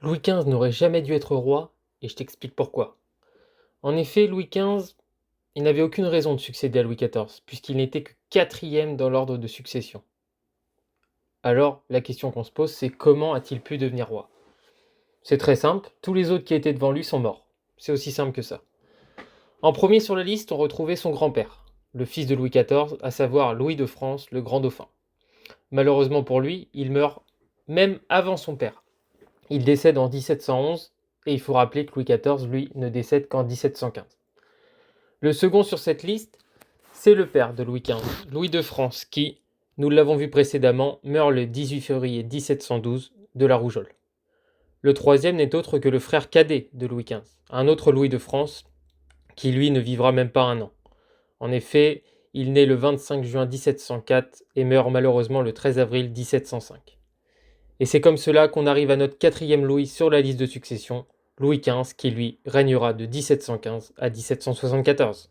Louis XV n'aurait jamais dû être roi, et je t'explique pourquoi. En effet, Louis XV, il n'avait aucune raison de succéder à Louis XIV, puisqu'il n'était que quatrième dans l'ordre de succession. Alors, la question qu'on se pose, c'est comment a-t-il pu devenir roi? C'est très simple, tous les autres qui étaient devant lui sont morts. C'est aussi simple que ça. En premier sur la liste, on retrouvait son grand-père, le fils de Louis XIV, à savoir Louis de France, le grand dauphin. Malheureusement pour lui, il meurt même avant son père. Il décède en 1711, et il faut rappeler que Louis XIV, lui, ne décède qu'en 1715. Le second sur cette liste, c'est le père de Louis XV, Louis de France, qui, nous l'avons vu précédemment, meurt le 18 février 1712 de la rougeole. Le troisième n'est autre que le frère cadet de Louis XV, un autre Louis de France, qui lui ne vivra même pas un an. En effet, il naît le 25 juin 1704 et meurt malheureusement le 13 avril 1705. Et c'est comme cela qu'on arrive à notre quatrième Louis sur la liste de succession, Louis XV, qui lui régnera de 1715 à 1774.